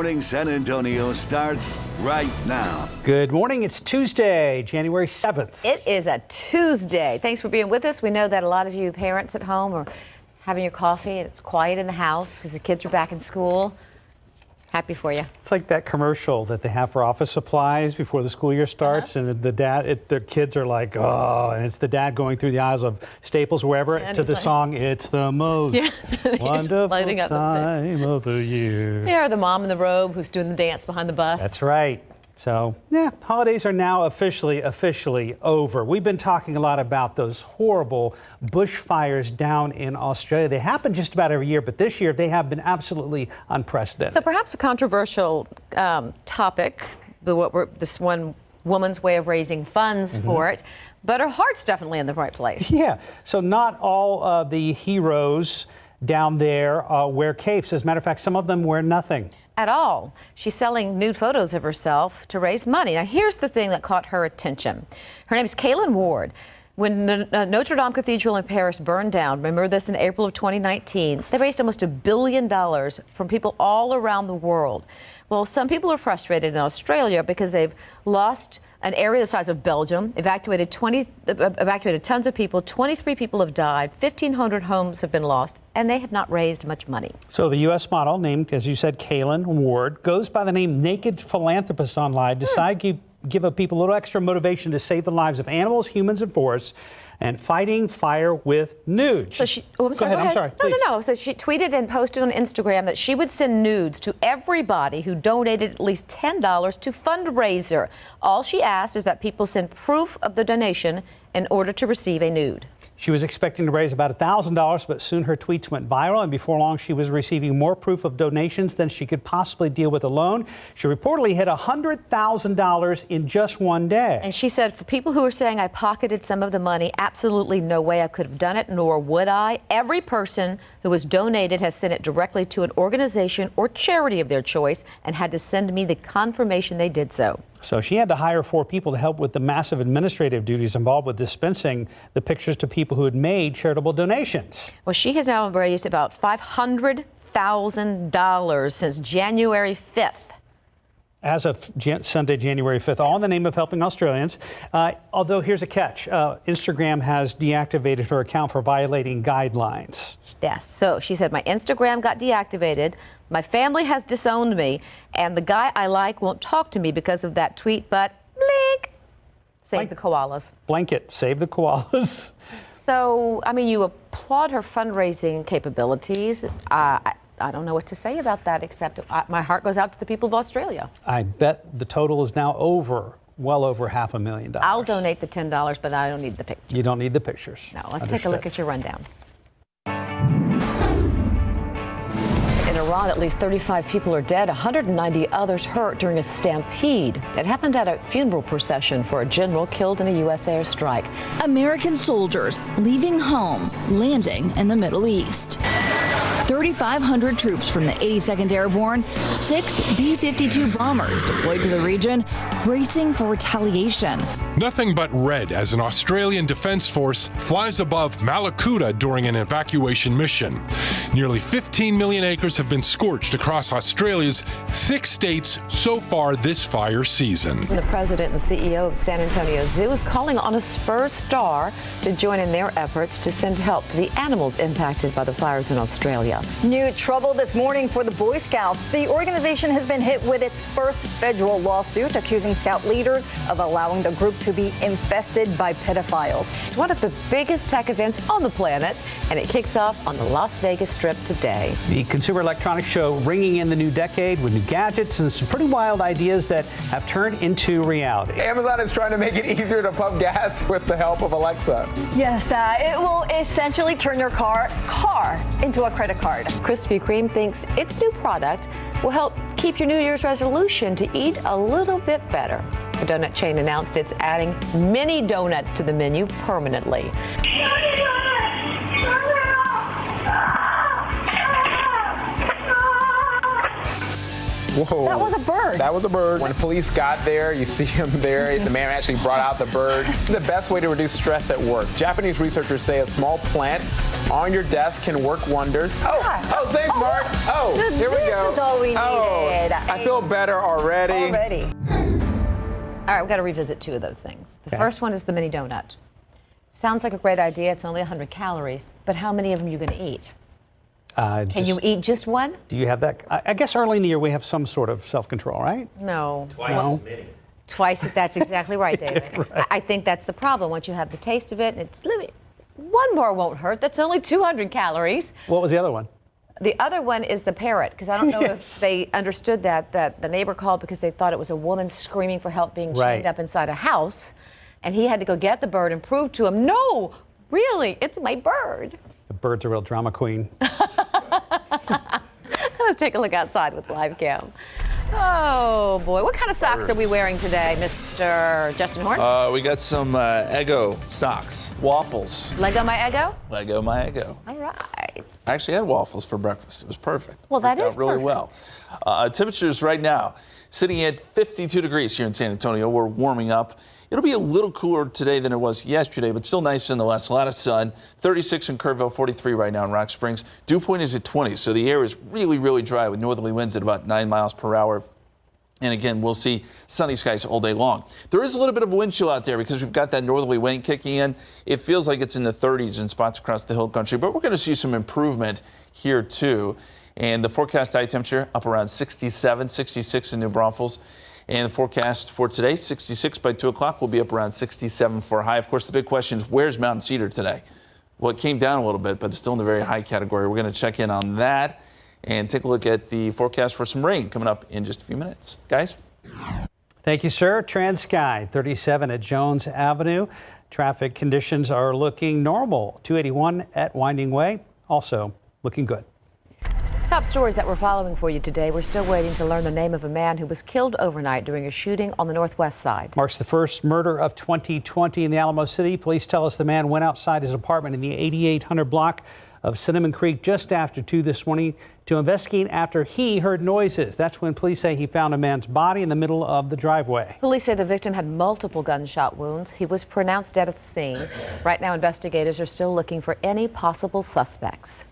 Morning San Antonio starts right now. Good morning. It's Tuesday, January 7th. It is a Tuesday. Thanks for being with us. We know that a lot of you parents at home are having your coffee and it's quiet in the house because the kids are back in school. Happy for you. It's like that commercial that they have for office supplies before the school year starts, and their kids are like, oh, and it's the dad going through the aisles of Staples, wherever, to the song, "It's the most wonderful time of the year." Yeah, or the mom in the robe who's doing the dance behind the bus. That's right. So, yeah, holidays are now officially over. We've been talking a lot about those horrible bushfires down in Australia. They happen just about every year, but this year they have been absolutely unprecedented. So perhaps a controversial topic, this one woman's way of raising funds for it, but her heart's definitely in the right place. Yeah, so not all the heroes down there wear capes. As a matter of fact, some of them wear nothing at all. She's selling nude photos of herself to raise money. Now, here's the thing that caught her attention. Her name is Kaylin Ward. When the Notre Dame Cathedral in Paris burned down, remember this in April of 2019, they raised almost $1 billion from people all around the world. Well, some people are frustrated in Australia because they've lost an area the size of Belgium, evacuated tons of people, 23 people have died, 1,500 homes have been lost, and they have not raised much money. So the U.S. model, named, as you said, Kaylin Ward, goes by the name Naked Philanthropist online, decided to give people a little extra motivation to save the lives of animals, humans, and forests, and fighting fire with nudes. So she, I'm sorry, go ahead. No. So she tweeted and posted on Instagram that she would send nudes to everybody who donated at least $10 to fundraiser. All she asked is that people send proof of the donation in order to receive a nude. She was expecting to raise about $1,000, but soon her tweets went viral, and before long she was receiving more proof of donations than she could possibly deal with alone. She reportedly hit $100,000 in just one day. And she said, for people who are saying I pocketed some of the money, absolutely no way I could have done it, nor would I. Every person who has donated has sent it directly to an organization or charity of their choice and had to send me the confirmation they did so. So she had to hire 4 people to help with the massive administrative duties involved with dispensing the pictures to people who had made charitable donations. Well, she has now raised about $500,000 since January 5th. As of Sunday, January 5th, all in the name of helping Australians. Although here's a catch. Instagram has deactivated her account for violating guidelines. Yes. So she said, my Instagram got deactivated. My family has disowned me. And the guy I like won't talk to me because of that tweet. But blink, save the koalas. Blanket, save the koalas. So, I mean, you applaud her fundraising capabilities. I don't know what to say about that, except my heart goes out to the people of Australia. I bet the total is now well over $500,000. I'll donate the $10, but I don't need the pictures. You don't need the pictures. No, let's take a look at your rundown. In Iran, at least 35 people are dead, 190 others hurt during a stampede. It happened at a funeral procession for a general killed in a U.S. airstrike. American soldiers leaving home, landing in the Middle East. 3,500 troops from the 82nd Airborne, 6 B-52 bombers deployed to the region, bracing for retaliation. Nothing but red as an Australian Defence Force flies above Malakuta during an evacuation mission. Nearly 15 million acres have been scorched across Australia's 6 states so far this fire season. The president and CEO of San Antonio Zoo is calling on a Spurs star to join in their efforts to send help to the animals impacted by the fires in Australia. New trouble this morning for the Boy Scouts. The organization has been hit with its first federal lawsuit accusing Scout leaders of allowing the group to be infested by pedophiles. It's one of the biggest tech events on the planet, and it kicks off on the Las Vegas Strip today. The Consumer Electronics Show ringing in the new decade with new gadgets and some pretty wild ideas that have turned into reality. Amazon is trying to make it easier to pump gas with the help of Alexa. Yes, it will essentially turn your car into a credit card. Krispy Kreme thinks its new product will help keep your New Year's resolution to eat a little bit better. The donut chain announced it's adding mini donuts to the menu permanently. Whoa. That was a bird. That was a bird. When the police got there, you see him there. The man actually brought out the bird. The best way to reduce stress at work. Japanese researchers say a small plant on your desk can work wonders. Oh, thanks, Mark. Oh, So here we this go. is all we needed. I feel better already. All right, we've got to revisit two of those things. The first one is the mini donut. Sounds like a great idea. It's only 100 calories, but how many of them are you going to eat? Can you eat just one? Do you have that? I guess early in the year we have some sort of self-control, right? No. Twice as many. Twice. That's exactly right, David. Right. I think that's the problem. Once you have the taste of it, it's one more won't hurt. That's only 200 calories. What was the other one? The other one is the parrot, because I don't know if they understood that the neighbor called because they thought it was a woman screaming for help being chained up inside a house, and he had to go get the bird and prove to him, no, really, it's my bird. The bird's a real drama queen. Let's take a look outside with live cam. Oh boy, what kind of socks are we wearing today, Mr. Justin Horn? We got some Eggo socks, waffles. Lego my Eggo? Lego my Eggo. All right. I actually had waffles for breakfast. It was perfect. Well, that Worked is out really perfect. well. Temperatures right now sitting at 52 degrees here in San Antonio. We're warming up. It'll be a little cooler today than it was yesterday, but still nice nonetheless. A lot of sun. 36 in Kerrville, 43 right now in Rock Springs. Dew point is at 20, so the air is really, really dry with northerly winds at about 9 miles per hour. And again, we'll see sunny skies all day long. There is a little bit of wind chill out there because we've got that northerly wind kicking in. It feels like it's in the 30s in spots across the hill country, but we're going to see some improvement here too. And the forecast high temperature up around 67, 66 in New Braunfels. And the forecast for today, 66 by 2 o'clock, will be up around 67 for a high. Of course, the big question is, where's Mountain Cedar today? Well, it came down a little bit, but it's still in the very high category. We're going to check in on that and take a look at the forecast for some rain coming up in just a few minutes. Guys? Thank you, sir. TransSky 37 at Jones Avenue. Traffic conditions are looking normal. 281 at Winding Way, also looking good. Top stories that we're following for you today. We're still waiting to learn the name of a man who was killed overnight during a shooting on the northwest side. Marks the first murder of 2020 in the Alamo City. Police tell us the man went outside his apartment in the 8800 block of Cinnamon Creek just after 2 this morning to investigate after he heard noises. That's when police say he found a man's body in the middle of the driveway. Police say the victim had multiple gunshot wounds. He was pronounced dead at the scene. Right now, investigators are still looking for any possible suspects.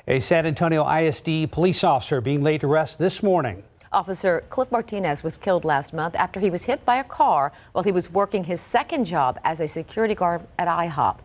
A San Antonio ISD police officer being laid to rest this morning. Officer Cliff Martinez was killed last month after he was hit by a car while he was working his second job as a security guard at IHOP.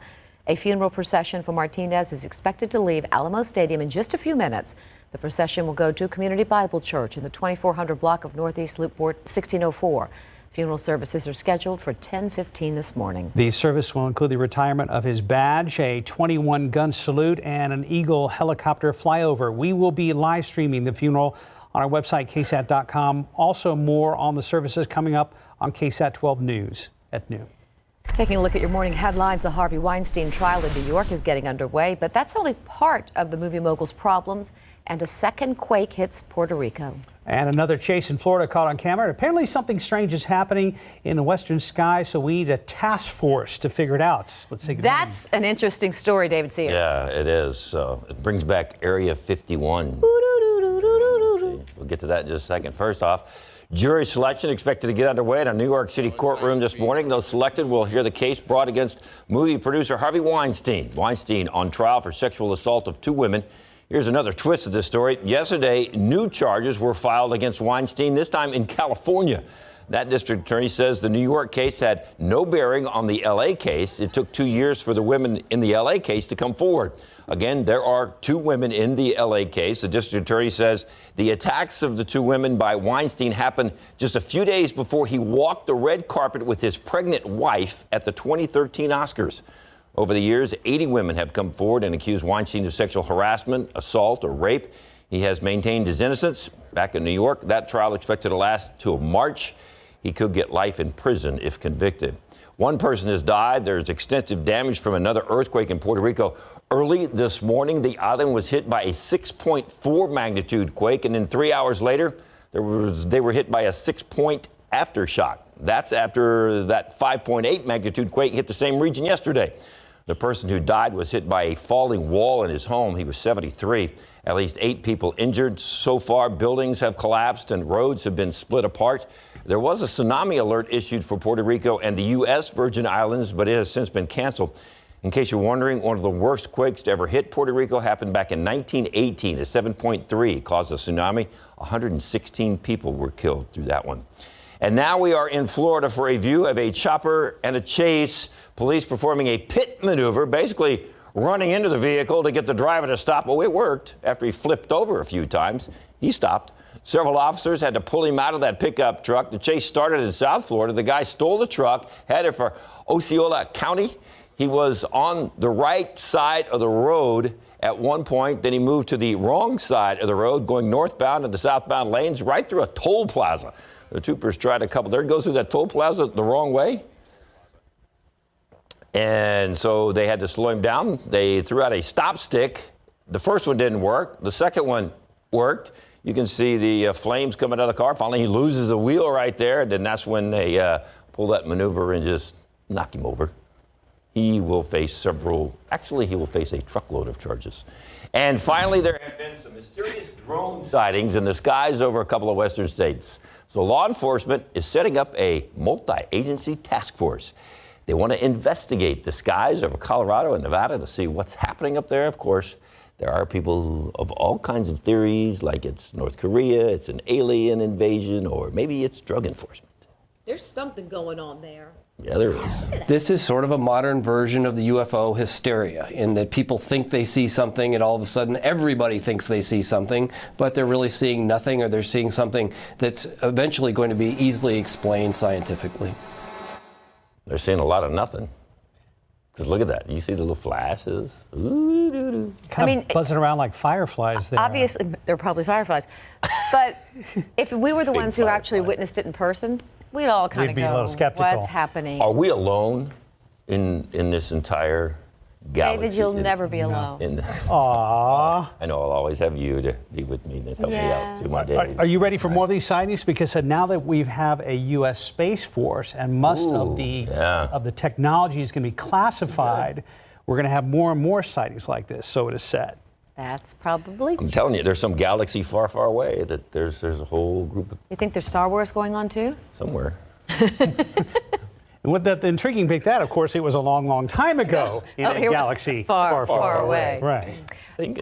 A funeral procession for Martinez is expected to leave Alamo Stadium in just a few minutes. The procession will go to Community Bible Church in the 2400 block of Northeast Loop 1604. Funeral services are scheduled for 10:15 this morning. The service will include the retirement of his badge, a 21-gun salute, and an Eagle helicopter flyover. We will be live streaming the funeral on our website, KSAT12. Also, more on the services coming up on KSAT12 News at noon. Taking a look at your morning headlines, the Harvey Weinstein trial in New York is getting underway, but that's only part of the movie mogul's problems, and a second quake hits Puerto Rico. And another chase in Florida caught on camera. Apparently something strange is happening in the western sky, so we need a task force to figure it out. Let's say good morning. That's an interesting story, David Sears. Yeah, it is. It brings back Area 51. We'll get to that in just a second. First off, jury selection expected to get underway in a New York City courtroom this morning. Those selected will hear the case brought against movie producer Harvey Weinstein. Weinstein on trial for sexual assault of 2 women. Here's another twist of this story. Yesterday, new charges were filed against Weinstein, this time in California. That district attorney says the New York case had no bearing on the L.A. case. It took 2 years for the women in the L.A. case to come forward. Again, there are 2 women in the L.A. case. The district attorney says the attacks of the 2 women by Weinstein happened just a few days before he walked the red carpet with his pregnant wife at the 2013 Oscars. Over the years, 80 women have come forward and accused Weinstein of sexual harassment, assault, or rape. He has maintained his innocence. Back in New York, that trial expected to last till March. He could get life in prison if convicted. 1 person has died. There's extensive damage from another earthquake in Puerto Rico. Early this morning, the island was hit by a 6.4 magnitude quake, and then 3 hours later, they were hit by a 6-point aftershock. That's after that 5.8 magnitude quake hit the same region yesterday. The person who died was hit by a falling wall in his home. He was 73. At least 8 people injured. So far, buildings have collapsed and roads have been split apart. There was a tsunami alert issued for Puerto Rico and the U.S. Virgin Islands, but it has since been canceled. In case you're wondering, one of the worst quakes to ever hit Puerto Rico happened back in 1918 at 7.3, caused a tsunami. 116 people were killed through that one. And now we are in Florida for a view of a chopper and a chase. Police performing a pit maneuver, basically running into the vehicle to get the driver to stop. Well, it worked. After he flipped over a few times, he stopped. Several officers had to pull him out of that pickup truck. The chase started in South Florida. The guy stole the truck, headed for Osceola County. He was on the right side of the road at one point. Then he moved to the wrong side of the road, going northbound in the southbound lanes, right through a toll plaza. The troopers tried a couple. There it goes through that toll plaza the wrong way. And so they had to slow him down. They threw out a stop stick. The first one didn't work. The second one worked. You can see the flames coming out of the car. Finally, he loses a wheel right there. And then that's when they pull that maneuver and just knock him over. He will face he will face a truckload of charges. And finally, there have been some mysterious drone sightings in the skies over a couple of western states. So law enforcement is setting up a multi-agency task force. They want to investigate the skies over Colorado and Nevada to see what's happening up there. Of course, there are people of all kinds of theories, like it's North Korea, it's an alien invasion, or maybe it's drug enforcement. There's something going on there. Yeah, there is. This is sort of a modern version of the UFO hysteria, in that people think they see something and all of a sudden everybody thinks they see something, but they're really seeing nothing, or they're seeing something that's eventually going to be easily explained scientifically. They're seeing a lot of nothing. Because look at that. You see the little flashes? Ooh, Kind of buzzing around like fireflies there. Obviously, they're probably fireflies. But if we were the ones who actually witnessed it in person, we'd all kind of We'd be a little go, skeptical. what's happening? Are we alone in this entire galaxy? David, you'll never be alone. Aww. I know I'll always have you to be with me and help me out through my days. Are you ready for more of these sightings? Because now that we have a U.S. Space Force and most of the technology is going to be classified, we're going to have more and more sightings like this, so it is said. That's probably. I'm telling you, there's some galaxy far, far away that there's a whole group of You think there's Star Wars going on too? somewhere. And what the intriguing bit that, of course, it was a long, long time ago in a galaxy far away. Right.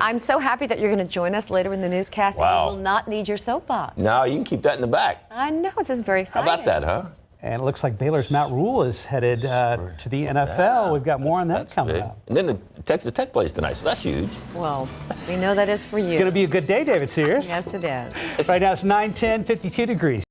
I'm so happy that you're going to join us later in the newscast. Wow. And you will not need your soapbox. No, you can keep that in the back. I know, it's just very How exciting. about that, huh? And it looks like Baylor's Matt Rule is headed to the NFL. We've got more on that coming big. up. And then the Tech plays tonight, so that's huge. Well, we know that is for you. It's going to be a good day, David Sears. Yes, it is. Right now it's 9:10, 52 degrees.